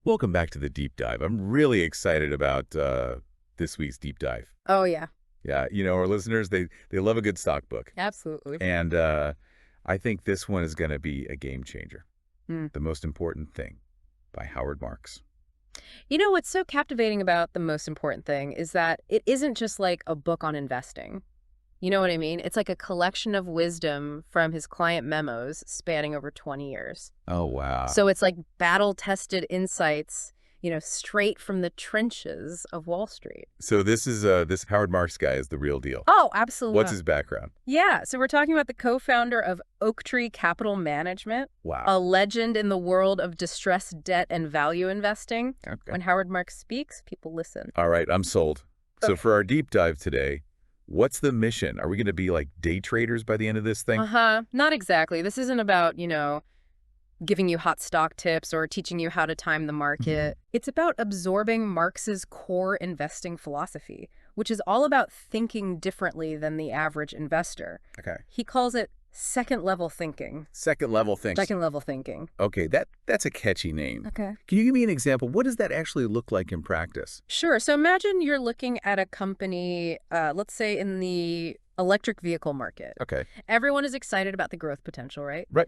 Welcome back to the deep dive. I'm really excited about this week's deep dive. Oh, yeah, Yeah, our listeners, they love a good stock book. absolutely. And I think this one is going to be a game changer. Mm. The Most Important Thing by Howard Marks. You know, what's so captivating about The Most Important Thing is that it isn't just like a book on investing. You know what I mean? It's like a collection of wisdom from his client memos spanning over 20 years. Oh, wow. So it's like battle-tested insights, straight from the trenches of Wall Street. So this Howard Marks guy is the real deal. Oh, What's absolutely. his background? Yeah, so we're talking about the co-founder of Oaktree Capital Management, Wow. a legend in the world of distressed debt and value investing. Okay. When Howard Marks speaks, people listen. All right, I'm sold. So Okay. for our deep dive today, what's the mission? Are we going to be like day traders by the end of this thing? Uh-huh. Not exactly. This isn't about, giving you hot stock tips or teaching you how to time the market. It's about absorbing Marx's core investing philosophy, which is all about thinking differently than the average investor. Okay. He calls it second-level thinking. Second level things. Second-level thinking. Okay, that's a catchy name. Okay. Can you give me an example? What does that actually look like in practice? Sure. So imagine you're looking at a company, let's say in the electric vehicle market. Okay. Everyone is excited about the growth potential, right? Right.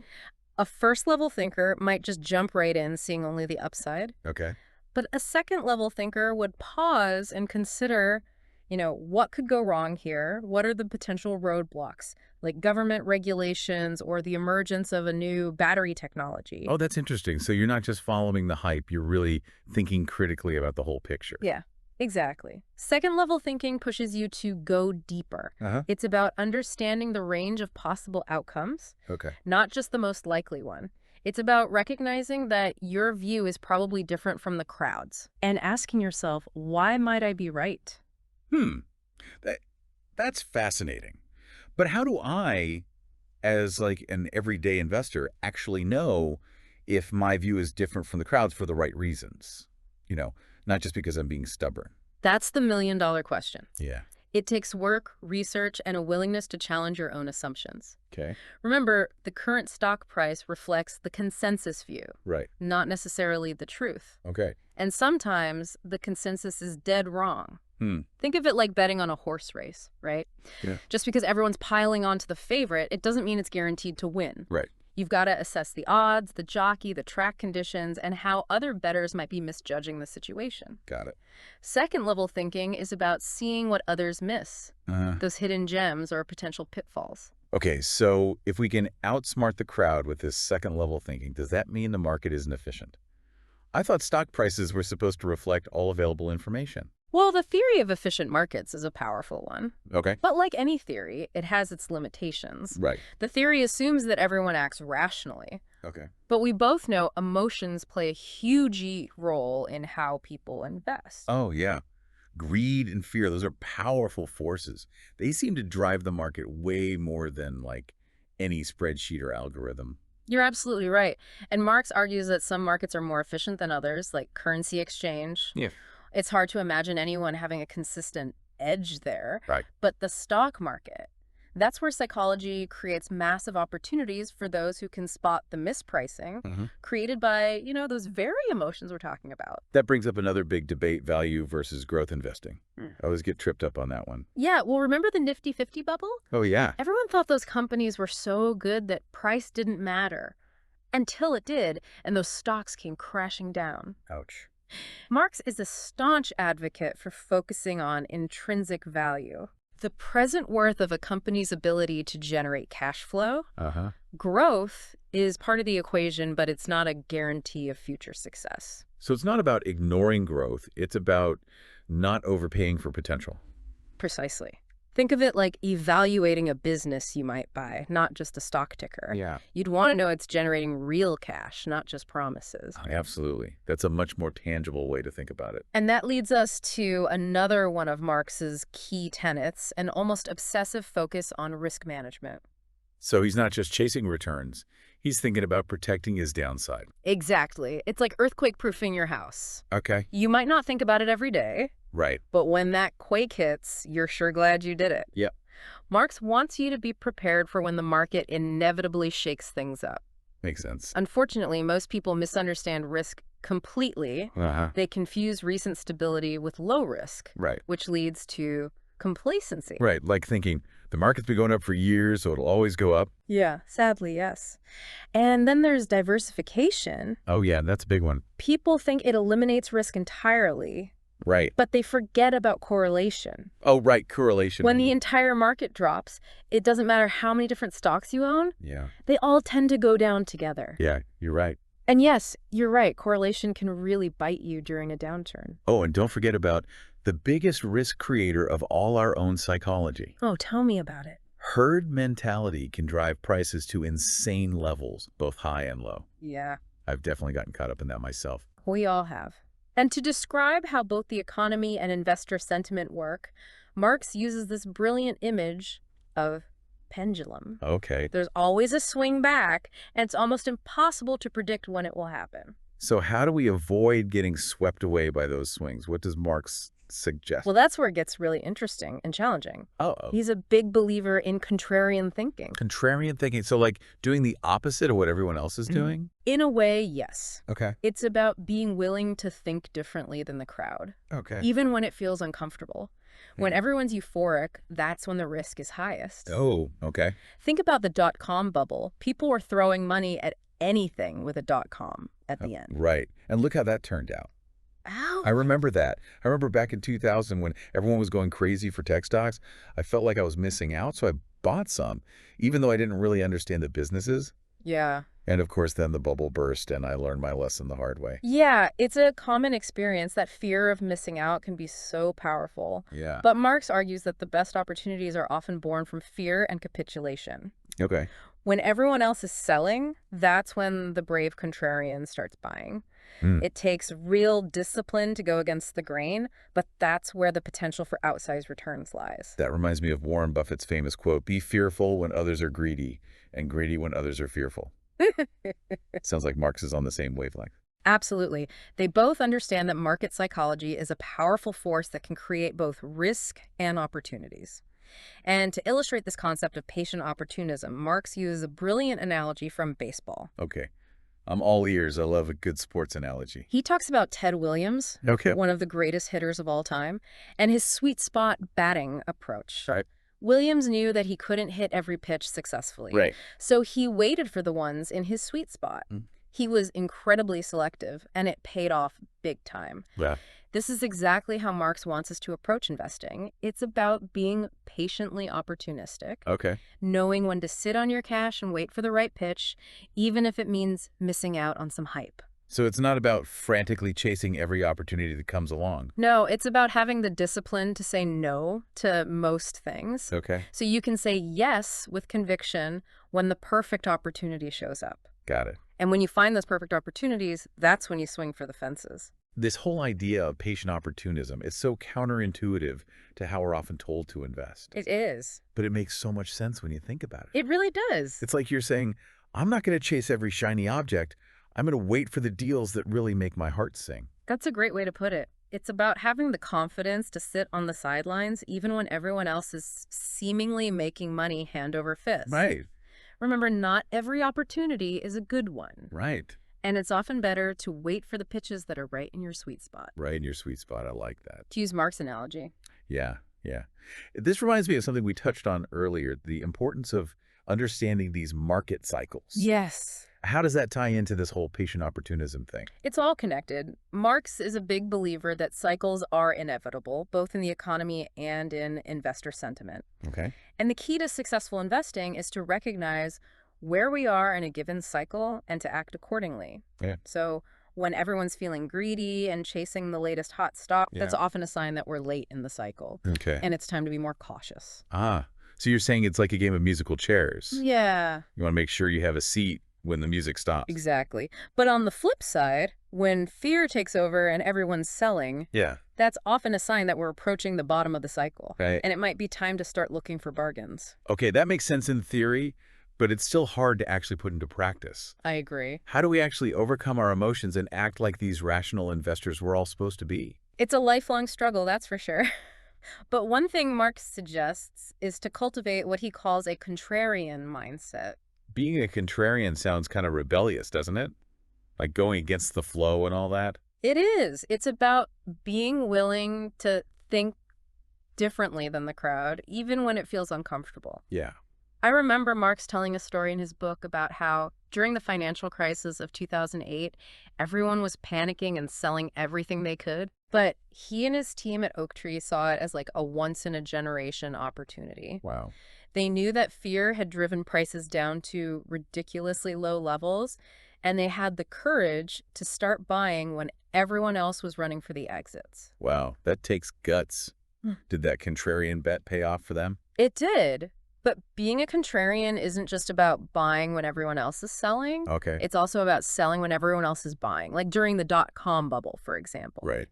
A first-level thinker might just jump right in, seeing only the upside. Okay. But a second-level thinker would pause and consider, what could go wrong here? What are the potential roadblocks, like government regulations or the emergence of a new battery technology? Oh, that's interesting. So you're not just following the hype, you're really thinking critically about the whole picture. Yeah, exactly. Second-level thinking pushes you to go deeper. Uh-huh. It's about understanding the range of possible outcomes, Okay. not just the most likely one. It's about recognizing that your view is probably different from the crowd's and asking yourself, why might I be right? Hmm. That that's fascinating. But how do I, as like an everyday investor, actually know if my view is different from the crowd's for the right reasons? You know, not just because I'm being stubborn. That's the million-dollar question. Yeah. It takes work, research, and a willingness to challenge your own assumptions. Okay. Remember, the current stock price reflects the consensus view, Right. not necessarily the truth. Okay. And sometimes the consensus is dead wrong. Hmm. Think of it like betting on a horse race, right? Yeah. Just because everyone's piling onto the favorite, it doesn't mean it's guaranteed to win. Right. You've got to assess the odds, the jockey, the track conditions, and how other bettors might be misjudging the situation. Got it. Second-level thinking is about seeing what others miss, Uh-huh. those hidden gems or potential pitfalls. Okay, so if we can outsmart the crowd with this second level thinking, does that mean the market isn't efficient? I thought stock prices were supposed to reflect all available information. Well, the theory of efficient markets is a powerful one. Okay. But like any theory, it has its limitations. Right. The theory assumes that everyone acts rationally. Okay. But we both know emotions play a huge role in how people invest. Oh, yeah. Greed and fear, those are powerful forces. They seem to drive the market way more than like any spreadsheet or algorithm. You're absolutely right. And Marx argues that some markets are more efficient than others, like currency exchange. Yeah. It's hard to imagine anyone having a consistent edge there. Right. But the stock market, that's where psychology creates massive opportunities for those who can spot the mispricing created by, those very emotions we're talking about. That brings up another big debate, value versus growth investing. I always get tripped up on that one. Yeah, well, remember the Nifty 50 bubble? Oh, yeah. Everyone thought those companies were so good that price didn't matter. Until it did, and those stocks came crashing down. Ouch. Marx is a staunch advocate for focusing on intrinsic value, the present worth of a company's ability to generate cash flow. Uh-huh. Growth is part of the equation, but it's not a guarantee of future success. So it's not about ignoring growth. It's about not overpaying for potential. Precisely. Think of it like evaluating a business you might buy, not just a stock ticker. Yeah. You'd want to know it's generating real cash, not just promises. Absolutely. That's a much more tangible way to think about it. And that leads us to another one of Marx's key tenets, an almost obsessive focus on risk management. So he's not just chasing returns. He's thinking about protecting his downside. Exactly. It's like earthquake-proofing your house. Okay. You might not think about it every day, Right. but when that quake hits, you're sure glad you did it. Yep. Marx wants you to be prepared for when the market inevitably shakes things up. Makes sense. Unfortunately, most people misunderstand risk completely. Uh-huh. They confuse recent stability with low risk, Right. which leads to complacency. Right. Like thinking the market's been going up for years, so it'll always go up. Yeah, sadly, yes. And then there's diversification. Oh, yeah, that's a big one. People think it eliminates risk entirely, Right. but they forget about correlation. Oh, right. Correlation. When the entire market drops, it doesn't matter how many different stocks you own, Yeah. they all tend to go down together. Yeah, you're right. And yes, you're right, correlation can really bite you during a downturn. Oh, and don't forget about the biggest risk creator of all our own psychology. Oh, tell me about it. Herd mentality can drive prices to insane levels, both high and low. Yeah, I've definitely gotten caught up in that myself. we all have. And to describe how both the economy and investor sentiment work, Marx uses this brilliant image of pendulum. Okay. There's always a swing back, and it's almost impossible to predict when it will happen. So how do we avoid getting swept away by those swings? What does Marx suggest? Well, that's where it gets really interesting and challenging. Oh, He's a big believer in contrarian thinking. contrarian thinking. So like doing the opposite of what everyone else is doing? In a way, yes. Okay. It's about being willing to think differently than the crowd, Okay. even when it feels uncomfortable. When everyone's euphoric, that's when the risk is highest. Oh, okay. Think about the dot-com bubble. People were throwing money at anything with a .com at the end. Right. And look how that turned out. Ow. I remember that. I remember back in 2000 when everyone was going crazy for tech stocks. I felt like I was missing out, so I bought some, even though I didn't really understand the businesses. Yeah. And of course, then the bubble burst and I learned my lesson the hard way. Yeah, it's a common experience. That fear of missing out can be so powerful. Yeah. But Marx argues that the best opportunities are often born from fear and capitulation. Okay. When everyone else is selling, that's when the brave contrarian starts buying. It takes real discipline to go against the grain, but that's where the potential for outsized returns lies. That reminds me of Warren Buffett's famous quote, "Be fearful when others are greedy and greedy when others are fearful." Sounds like Marx is on the same wavelength. Absolutely. They both understand that market psychology is a powerful force that can create both risk and opportunities. And to illustrate this concept of patient opportunism, Marx uses a brilliant analogy from baseball. Okay. I'm all ears. I love a good sports analogy. He talks about Ted Williams, Okay. one of the greatest hitters of all time, and his sweet spot batting approach. Right. Williams knew that he couldn't hit every pitch successfully. Right. So he waited for the ones in his sweet spot. He was incredibly selective, and it paid off big time. Yeah. This is exactly how Marx wants us to approach investing. It's about being patiently opportunistic, Okay. knowing when to sit on your cash and wait for the right pitch, even if it means missing out on some hype. So it's not about frantically chasing every opportunity that comes along. No, it's about having the discipline to say no to most things. Okay. So you can say yes with conviction when the perfect opportunity shows up. Got it. And when you find those perfect opportunities, that's when you swing for the fences. This whole idea of patient opportunism is so counterintuitive to how we're often told to invest. It is. But it makes so much sense when you think about it. It really does. It's like you're saying, I'm not going to chase every shiny object. I'm going to wait for the deals that really make my heart sing. That's a great way to put it. It's about having the confidence to sit on the sidelines even when everyone else is seemingly making money hand over fist. Right. Remember, not every opportunity is a good one. Right. And it's often better to wait for the pitches that are right in your sweet spot. Right in your sweet spot. I like that. To use Mark's analogy. Yeah. Yeah. This reminds me of something we touched on earlier, the importance of understanding these market cycles. Yes. How does that tie into this whole patient opportunism thing? It's all connected. Marx is a big believer that cycles are inevitable, both in the economy and in investor sentiment. Okay. And the key to successful investing is to recognize where we are in a given cycle and to act accordingly. Yeah. So when everyone's feeling greedy and chasing the latest hot stock, that's Yeah. often a sign that we're late in the cycle. Okay. And it's time to be more cautious. Ah, so you're saying it's like a game of musical chairs. Yeah, You want to make sure you have a seat when the music stops. exactly. But on the flip side, when fear takes over and everyone's selling, Yeah. that's often a sign that we're approaching the bottom of the cycle. Right. And it might be time to start looking for bargains. Okay, that makes sense in theory, but it's still hard to actually put into practice. I agree. How do we actually overcome our emotions and act like these rational investors we're all supposed to be? It's a lifelong struggle, that's for sure. But one thing Marx suggests is to cultivate what he calls a contrarian mindset. Being a contrarian sounds kind of rebellious, doesn't it? Like going against the flow and all that? It is. It's about being willing to think differently than the crowd, even when it feels uncomfortable. Yeah. I remember Marx telling a story in his book about how during the financial crisis of 2008, everyone was panicking and selling everything they could. But he and his team at Oaktree saw it as like a once-in-a-generation opportunity. Wow. They knew that fear had driven prices down to ridiculously low levels, and they had the courage to start buying when everyone else was running for the exits. Wow. That takes guts. Did that contrarian bet pay off for them? It did. But being a contrarian isn't just about buying when everyone else is selling. Okay. It's also about selling when everyone else is buying, like during the dot-com bubble, for example. Right.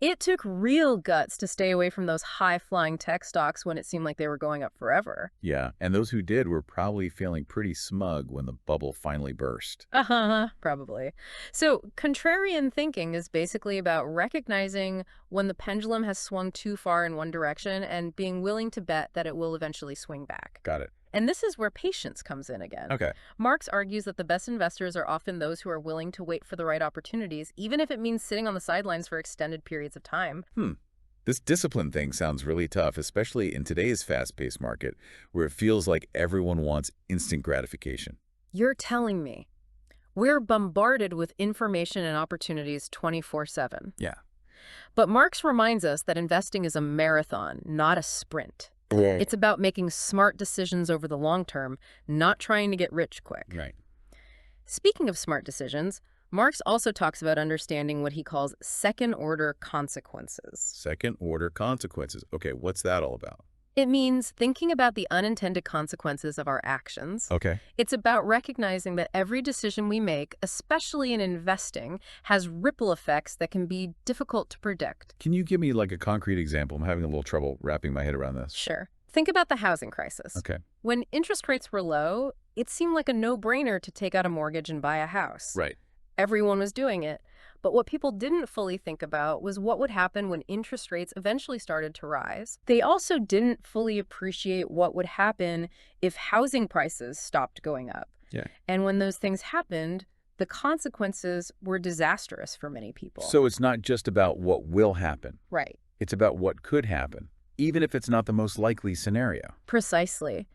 It took real guts to stay away from those high-flying tech stocks when it seemed like they were going up forever. Yeah. And those who did were probably feeling pretty smug when the bubble finally burst. Probably. So contrarian thinking is basically about recognizing when the pendulum has swung too far in one direction and being willing to bet that it will eventually swing back. Got it. And this is where patience comes in again. Okay. Marx argues that the best investors are often those who are willing to wait for the right opportunities, even if it means sitting on the sidelines for extended periods of time. This discipline thing sounds really tough, especially in today's fast-paced market where it feels like everyone wants instant gratification. You're telling me. We're bombarded with information and opportunities 24/7. Yeah. But Marx reminds us that investing is a marathon, not a sprint. It's about making smart decisions over the long term, not trying to get rich quick. Right. Speaking of smart decisions, Marx also talks about understanding what he calls second-order consequences. Second-order consequences. Okay, what's that all about? It means thinking about the unintended consequences of our actions. Okay. It's about recognizing that every decision we make, especially in investing, has ripple effects that can be difficult to predict. Can you give me like a concrete example? I'm having a little trouble wrapping my head around this. Sure. Think about the housing crisis. Okay. When interest rates were low, it seemed like a no-brainer to take out a mortgage and buy a house. Right. Everyone was doing it. But what people didn't fully think about was what would happen when interest rates eventually started to rise. They also didn't fully appreciate what would happen if housing prices stopped going up. Yeah. And when those things happened, the consequences were disastrous for many people. So it's not just about what will happen. Right. It's about what could happen, even if it's not the most likely scenario. Precisely.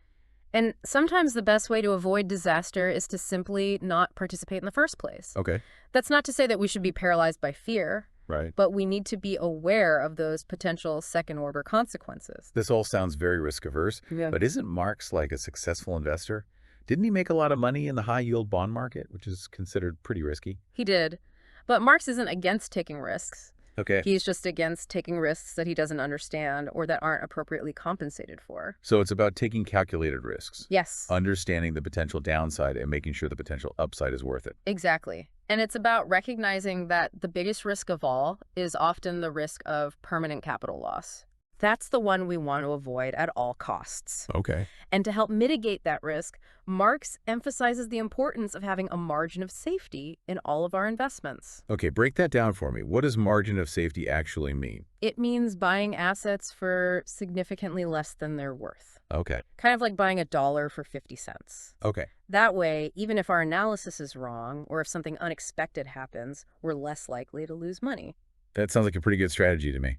And sometimes the best way to avoid disaster is to simply not participate in the first place. Okay. That's not to say that we should be paralyzed by fear, Right. but we need to be aware of those potential second-order consequences. This all sounds very risk-averse, Yeah. but isn't Marx like a successful investor? Didn't he make a lot of money in the high-yield bond market, which is considered pretty risky? He did. But Marx isn't against taking risks. Okay. He's just against taking risks that he doesn't understand or that aren't appropriately compensated for. So it's about taking calculated risks, Yes, understanding the potential downside and making sure the potential upside is worth it. exactly. And it's about recognizing that the biggest risk of all is often the risk of permanent capital loss. That's the one we want to avoid at all costs. Okay. And to help mitigate that risk, Marx emphasizes the importance of having a margin of safety in all of our investments. Okay, break that down for me. What does margin of safety actually mean? It means buying assets for significantly less than they're worth. Okay. Kind of like buying a dollar for 50 cents. Okay. That way, even if our analysis is wrong or if something unexpected happens, we're less likely to lose money. That sounds like a pretty good strategy to me.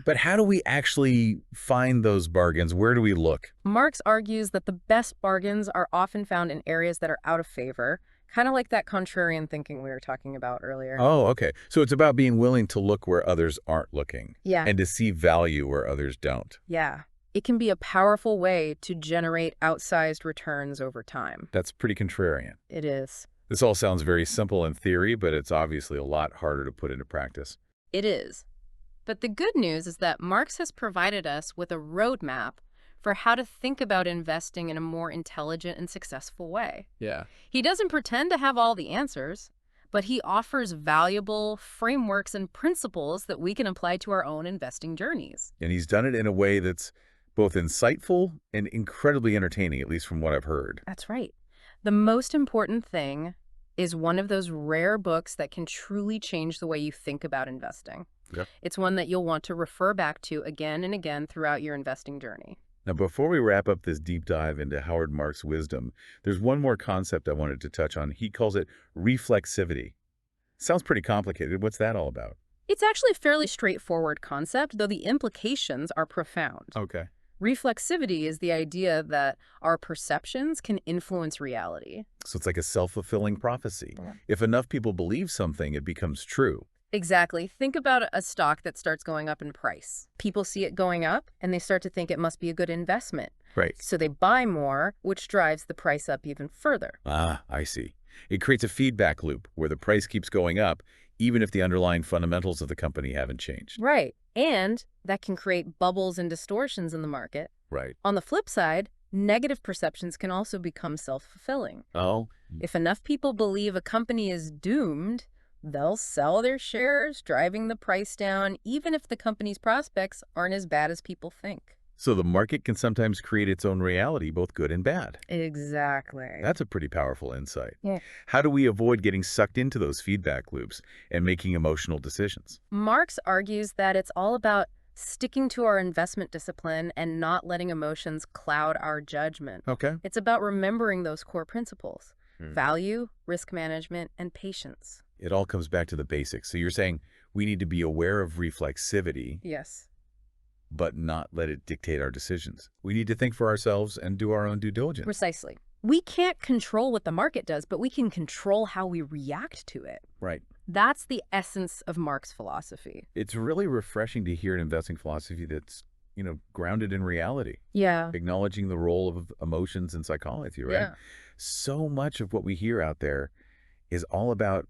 But how do we actually find those bargains? Where do we look? Marx argues that the best bargains are often found in areas that are out of favor, kind of like that contrarian thinking we were talking about earlier. Oh, okay. So it's about being willing to look where others aren't looking. Yeah. And to see value where others don't. Yeah. It can be a powerful way to generate outsized returns over time. That's pretty contrarian. It is. This all sounds very simple in theory, but it's obviously a lot harder to put into practice. It is. But the good news is that Marx has provided us with a roadmap for how to think about investing in a more intelligent and successful way. Yeah. He doesn't pretend to have all the answers, but he offers valuable frameworks and principles that we can apply to our own investing journeys. And he's done it in a way that's both insightful and incredibly entertaining, at least from what I've heard. That's right. The most important thing is one of those rare books that can truly change the way you think about investing. Yep. It's one that you'll want to refer back to again and again throughout your investing journey. Now, before we wrap up this deep dive into Howard Marks' wisdom, there's one more concept I wanted to touch on. He calls it reflexivity. Sounds pretty complicated. What's that all about? It's actually a fairly straightforward concept, though the implications are profound. Okay. Reflexivity is the idea that our perceptions can influence reality. So it's like a self-fulfilling prophecy. If enough people believe something, it becomes true. Exactly. Think about a stock that starts going up in price. People see it going up, and they start to think it must be a good investment. Right. So they buy more, which drives the price up even further. Ah, I see. It creates a feedback loop where the price keeps going up, even if the underlying fundamentals of the company haven't changed. Right. And that can create bubbles and distortions in the market. Right. On the flip side, negative perceptions can also become self-fulfilling. Oh, If enough people believe a company is doomed, they'll sell their shares, driving the price down, even if the company's prospects aren't as bad as people think. so the market can sometimes create its own reality, both good and bad. Exactly. That's a pretty powerful insight. Yeah. How do we avoid getting sucked into those feedback loops and making emotional decisions? Marx argues that it's all about sticking to our investment discipline and not letting emotions cloud our judgment. Okay. It's about remembering those core principles: Hmm. value, risk management, and patience. It all comes back to the basics. So you're saying we need to be aware of reflexivity, Yes. but not let it dictate our decisions. We need to think for ourselves and do our own due diligence. Precisely. We can't control what the market does, but we can control how we react to it. Right. That's the essence of Marx' philosophy. It's really refreshing to hear an investing philosophy that's, grounded in reality, Yeah. acknowledging the role of emotions in psychology, right? Yeah. So much of what we hear out there is all about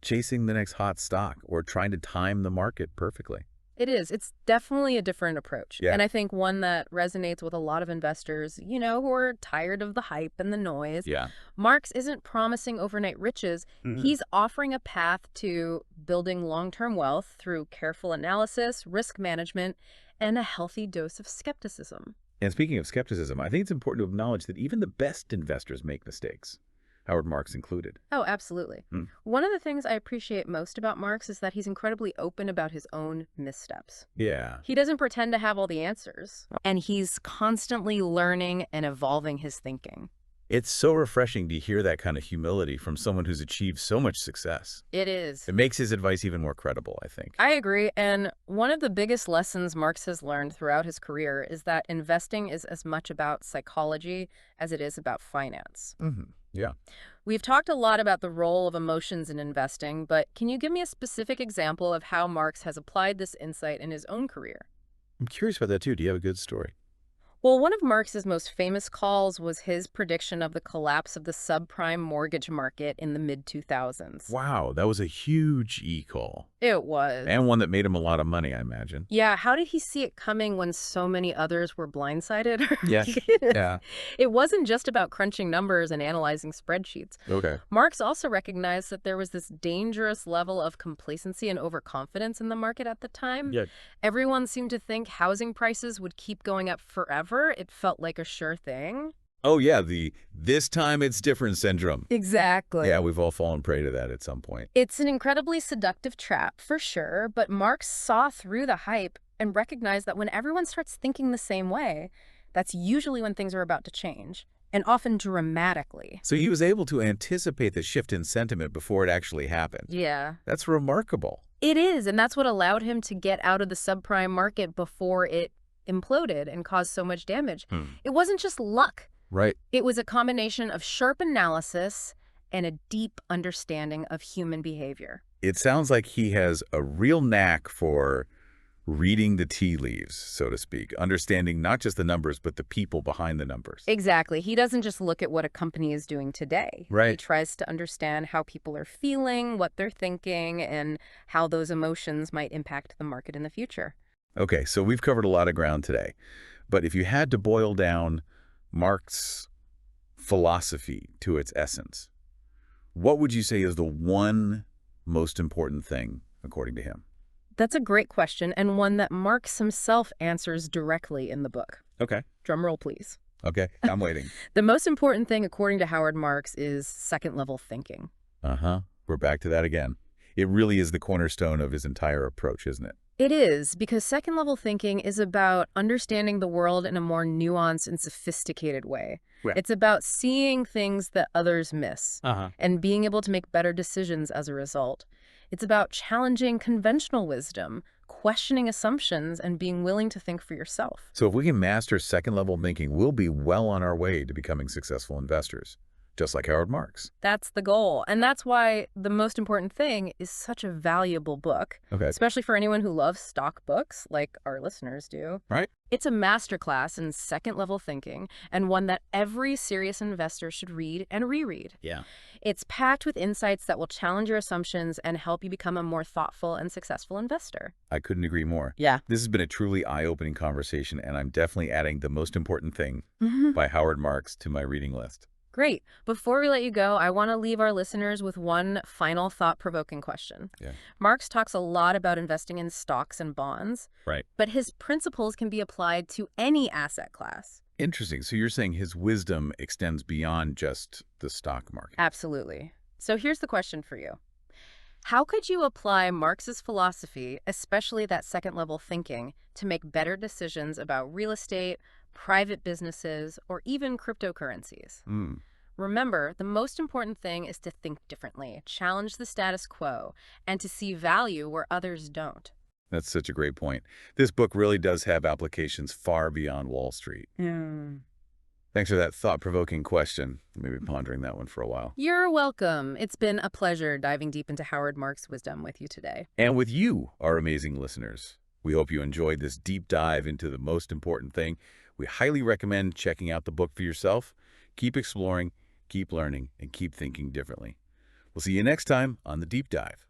chasing the next hot stock or trying to time the market perfectly. It is. It's definitely a different approach. Yeah. And I think one that resonates with a lot of investors, who are tired of the hype and the noise. Yeah. Marx isn't promising overnight riches. He's offering a path to building long-term wealth through careful analysis, risk management, and a healthy dose of skepticism. And speaking of skepticism, I think it's important to acknowledge that even the best investors make mistakes, Howard Marks included. Oh, absolutely. One of the things I appreciate most about Marx is that he's incredibly open about his own missteps. Yeah. He doesn't pretend to have all the answers, and he's constantly learning and evolving his thinking. It's so refreshing to hear that kind of humility from someone who's achieved so much success. It is. It makes his advice even more credible, I think. I agree, and one of the biggest lessons Marx has learned throughout his career is that investing is as much about psychology as it is about finance. Yeah. We've talked a lot about the role of emotions in investing, but can you give me a specific example of how Marx has applied this insight in his own career? I'm curious about that too. Do you have a good story? Well, one of Marx's most famous calls was his prediction of the collapse of the subprime mortgage market in the mid-2000s. Wow, that was a huge e-call. It was. And one that made him a lot of money, I imagine. Yeah, how did he see it coming when so many others were blindsided? Yeah. Yeah. It wasn't just about crunching numbers and analyzing spreadsheets. Okay. Marx also recognized that there was this dangerous level of complacency and overconfidence in the market at the time. Yeah. Everyone seemed to think housing prices would keep going up forever. It felt like a sure thing. Oh, yeah, the "this time it's different" syndrome. Exactly. Yeah, we've all fallen prey to that at some point. It's an incredibly seductive trap, for sure, but Marx saw through the hype and recognized that when everyone starts thinking the same way, that's usually when things are about to change, and often dramatically. So he was able to anticipate the shift in sentiment before it actually happened. Yeah. That's remarkable. It is, and that's what allowed him to get out of the subprime market before it imploded and caused so much damage. It wasn't just luck. Right. It was a combination of sharp analysis and a deep understanding of human behavior. It sounds like he has a real knack for reading the tea leaves, so to speak, understanding not just the numbers, but the people behind the numbers. Exactly. He doesn't just look at what a company is doing today. Right. He tries to understand how people are feeling, what they're thinking, and how those emotions might impact the market in the future. Okay, so we've covered a lot of ground today. But if you had to boil down Marx' philosophy to its essence, what would you say is the one most important thing, according to him? That's a great question, and one that Marx himself answers directly in the book. Okay. Drum roll, please. Okay, I'm waiting. The most important thing, according to Howard Marks, is second-level thinking. Uh-huh. We're back to that again. It really is the cornerstone of his entire approach, isn't it? It is, because second-level thinking is about understanding the world in a more nuanced and sophisticated way. Yeah. It's about seeing things that others miss Uh-huh. and being able to make better decisions as a result. It's about challenging conventional wisdom, questioning assumptions, and being willing to think for yourself. So if we can master second-level thinking, we'll be well on our way to becoming successful investors, just like Howard Marks. That's the goal. And that's why The Most Important Thing is such a valuable book, Okay. especially for anyone who loves stock books like our listeners do. Right? It's a masterclass in second-level thinking, and one that every serious investor should read and reread. Yeah. It's packed with insights that will challenge your assumptions and help you become a more thoughtful and successful investor. I couldn't agree more. Yeah. This has been a truly eye-opening conversation, and I'm definitely adding The Most Important Thing Mhm. by Howard Marks to my reading list. Great. Before we let you go, I want to leave our listeners with one final thought-provoking question. Yeah. Marx talks a lot about investing in stocks and bonds, Right. but his principles can be applied to any asset class. Interesting. So you're saying his wisdom extends beyond just the stock market. Absolutely. So here's the question for you. How could you apply Marx's philosophy, especially that second-level thinking, to make better decisions about real estate, private businesses, or even cryptocurrencies? Hmm. Remember, the most important thing is to think differently, challenge the status quo, and to see value where others don't. That's such a great point. This book really does have applications far beyond Wall Street. Thanks for that thought-provoking question. Maybe pondering that one for a while. You're welcome. It's been a pleasure diving deep into Howard Marks' wisdom with you today. And with you, our amazing listeners. We hope you enjoyed this deep dive into The Most Important Thing. We highly recommend checking out the book for yourself. Keep exploring, keep learning, and keep thinking differently. We'll see you next time on The Deep Dive.